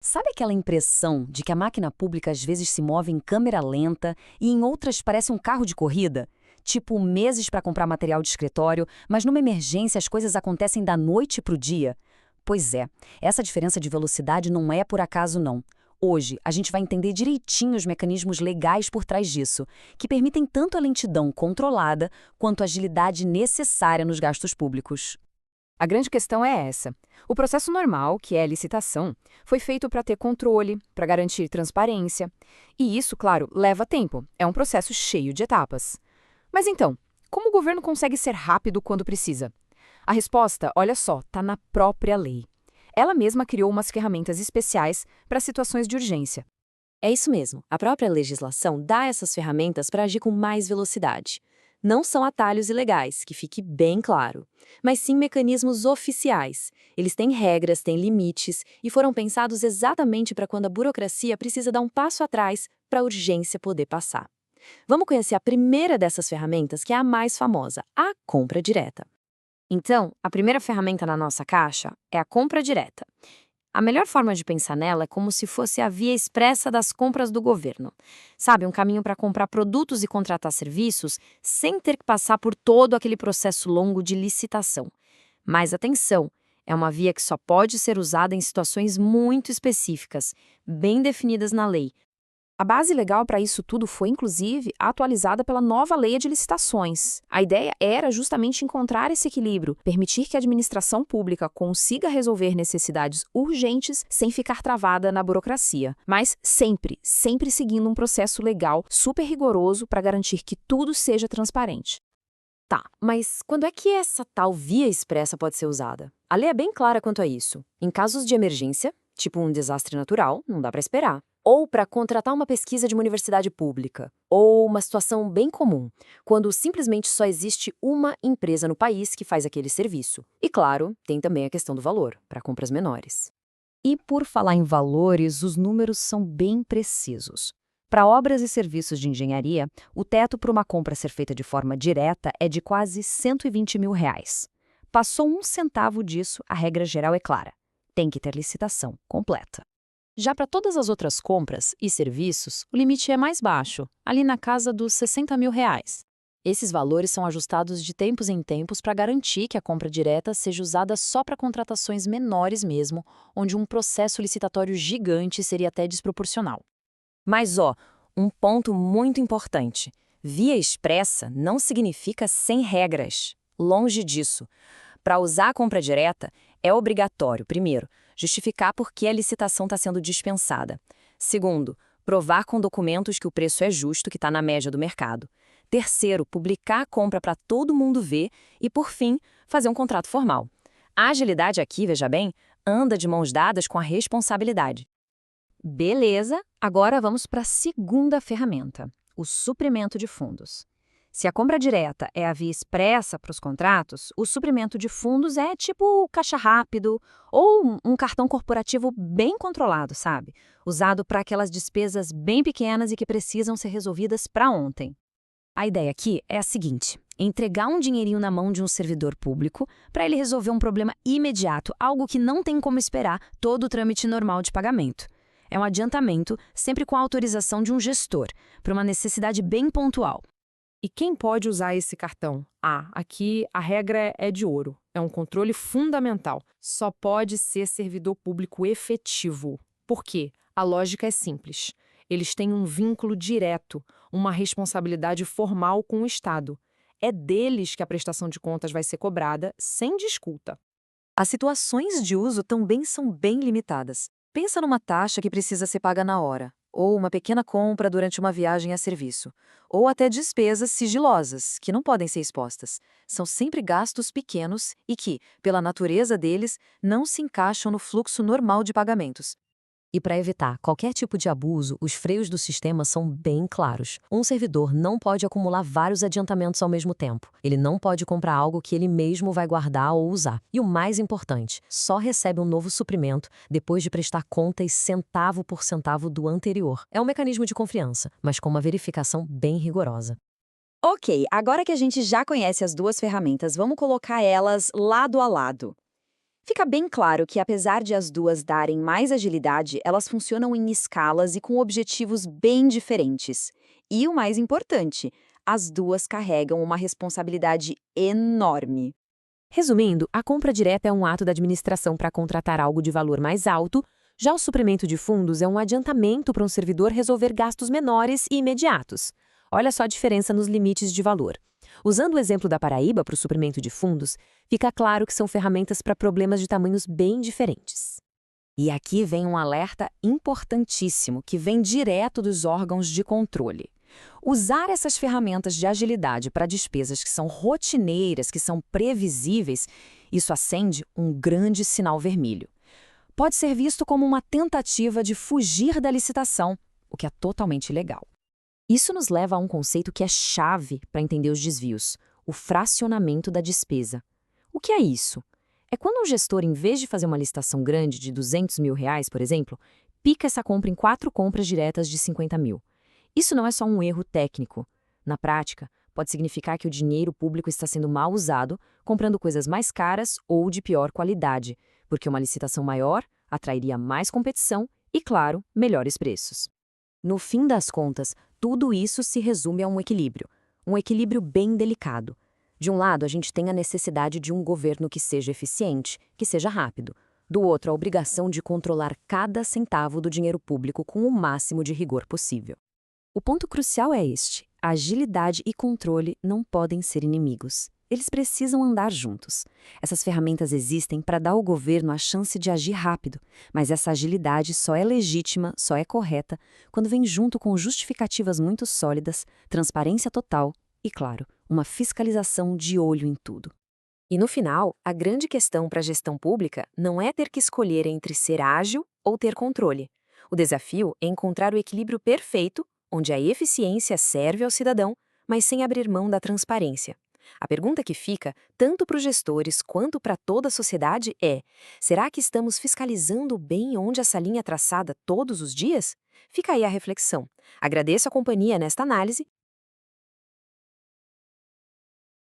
Sabe aquela impressão de que a máquina pública às vezes se move em câmera lenta e em outras parece um carro de corrida? Tipo, meses para comprar material de escritório, mas numa emergência as coisas acontecem da noite para o dia? Pois é, essa diferença de velocidade não é por acaso não. Hoje, a gente vai entender direitinho os mecanismos legais por trás disso, que permitem tanto a lentidão controlada quanto a agilidade necessária nos gastos públicos. A grande questão é essa. O processo normal, que é a licitação, foi feito para ter controle, para garantir transparência. E isso, claro, leva tempo. É um processo cheio de etapas. Mas então, como o governo consegue ser rápido quando precisa? A resposta, olha só, está na própria lei. Ela mesma criou umas ferramentas especiais para situações de urgência. É isso mesmo. A própria legislação dá essas ferramentas para agir com mais velocidade. Não são atalhos ilegais, que fique bem claro, mas sim mecanismos oficiais. Eles têm regras, têm limites e foram pensados exatamente para quando a burocracia precisa dar um passo atrás para a urgência poder passar. Vamos conhecer a primeira dessas ferramentas, que é a mais famosa, a compra direta. Então, a primeira ferramenta na nossa caixa é a compra direta. A melhor forma de pensar nela é como se fosse a via expressa das compras do governo. Sabe, um caminho para comprar produtos e contratar serviços sem ter que passar por todo aquele processo longo de licitação. Mas atenção, é uma via que só pode ser usada em situações muito específicas, bem definidas na lei. A base legal para isso tudo foi, inclusive, atualizada pela nova Lei de Licitações. A ideia era justamente encontrar esse equilíbrio, permitir que a administração pública consiga resolver necessidades urgentes sem ficar travada na burocracia, mas sempre seguindo um processo legal super rigoroso para garantir que tudo seja transparente. Tá, mas quando é que essa tal via expressa pode ser usada? A lei é bem clara quanto a isso. Em casos de emergência, tipo um desastre natural, não dá para esperar. Ou para contratar uma pesquisa de uma universidade pública. Ou uma situação bem comum, quando simplesmente só existe uma empresa no país que faz aquele serviço. E claro, tem também a questão do valor, para compras menores. E por falar em valores, os números são bem precisos. Para obras e serviços de engenharia, o teto para uma compra ser feita de forma direta é de quase R$ 120 mil. Passou um centavo disso, a regra geral é clara. Tem que ter licitação completa. Já para todas as outras compras e serviços, o limite é mais baixo, ali na casa dos R$ 60 mil. Esses valores são ajustados de tempos em tempos para garantir que a compra direta seja usada só para contratações menores mesmo, onde um processo licitatório gigante seria até desproporcional. Mas, um ponto muito importante. Via expressa não significa sem regras. Longe disso. Para usar a compra direta, é obrigatório, primeiro, justificar por que a licitação está sendo dispensada. Segundo, provar com documentos que o preço é justo, que está na média do mercado. Terceiro, publicar a compra para todo mundo ver. E, por fim, fazer um contrato formal. A agilidade aqui, veja bem, anda de mãos dadas com a responsabilidade. Beleza, agora vamos para a segunda ferramenta, o suprimento de fundos. Se a compra direta é a via expressa para os contratos, o suprimento de fundos é tipo caixa rápido ou um cartão corporativo bem controlado, sabe? Usado para aquelas despesas bem pequenas e que precisam ser resolvidas para ontem. A ideia aqui é a seguinte: entregar um dinheirinho na mão de um servidor público para ele resolver um problema imediato, algo que não tem como esperar todo o trâmite normal de pagamento. É um adiantamento, sempre com a autorização de um gestor, para uma necessidade bem pontual. E quem pode usar esse cartão? Aqui a regra é de ouro. É um controle fundamental. Só pode ser servidor público efetivo. Por quê? A lógica é simples. Eles têm um vínculo direto, uma responsabilidade formal com o Estado. É deles que a prestação de contas vai ser cobrada, sem disputa. As situações de uso também são bem limitadas. Pensa numa taxa que precisa ser paga na hora, ou uma pequena compra durante uma viagem a serviço, ou até despesas sigilosas, que não podem ser expostas. São sempre gastos pequenos e que, pela natureza deles, não se encaixam no fluxo normal de pagamentos. E para evitar qualquer tipo de abuso, os freios do sistema são bem claros. Um servidor não pode acumular vários adiantamentos ao mesmo tempo. Ele não pode comprar algo que ele mesmo vai guardar ou usar. E o mais importante, só recebe um novo suprimento depois de prestar contas centavo por centavo do anterior. É um mecanismo de confiança, mas com uma verificação bem rigorosa. Ok, agora que a gente já conhece as duas ferramentas, vamos colocar elas lado a lado. Fica bem claro que, apesar de as duas darem mais agilidade, elas funcionam em escalas e com objetivos bem diferentes. E o mais importante, as duas carregam uma responsabilidade enorme. Resumindo, a compra direta é um ato da administração para contratar algo de valor mais alto, já o suprimento de fundos é um adiantamento para um servidor resolver gastos menores e imediatos. Olha só a diferença nos limites de valor. Usando o exemplo da Paraíba para o suprimento de fundos, fica claro que são ferramentas para problemas de tamanhos bem diferentes. E aqui vem um alerta importantíssimo que vem direto dos órgãos de controle. Usar essas ferramentas de agilidade para despesas que são rotineiras, que são previsíveis, isso acende um grande sinal vermelho. Pode ser visto como uma tentativa de fugir da licitação, o que é totalmente ilegal. Isso nos leva a um conceito que é chave para entender os desvios: o fracionamento da despesa. O que é isso? É quando um gestor, em vez de fazer uma licitação grande de R$200 mil, por exemplo, pica essa compra em 4 compras diretas de 50 mil. Isso não é só um erro técnico. Na prática, pode significar que o dinheiro público está sendo mal usado, comprando coisas mais caras ou de pior qualidade, porque uma licitação maior atrairia mais competição e, claro, melhores preços. No fim das contas, tudo isso se resume a um equilíbrio bem delicado. De um lado, a gente tem a necessidade de um governo que seja eficiente, que seja rápido. Do outro, a obrigação de controlar cada centavo do dinheiro público com o máximo de rigor possível. O ponto crucial é este: agilidade e controle não podem ser inimigos. Eles precisam andar juntos. Essas ferramentas existem para dar ao governo a chance de agir rápido, mas essa agilidade só é legítima, só é correta, quando vem junto com justificativas muito sólidas, transparência total e, claro, uma fiscalização de olho em tudo. E no final, a grande questão para a gestão pública não é ter que escolher entre ser ágil ou ter controle. O desafio é encontrar o equilíbrio perfeito, onde a eficiência serve ao cidadão, mas sem abrir mão da transparência. A pergunta que fica, tanto para os gestores quanto para toda a sociedade, é: será que estamos fiscalizando bem onde essa linha é traçada todos os dias? Fica aí a reflexão. Agradeço a companhia nesta análise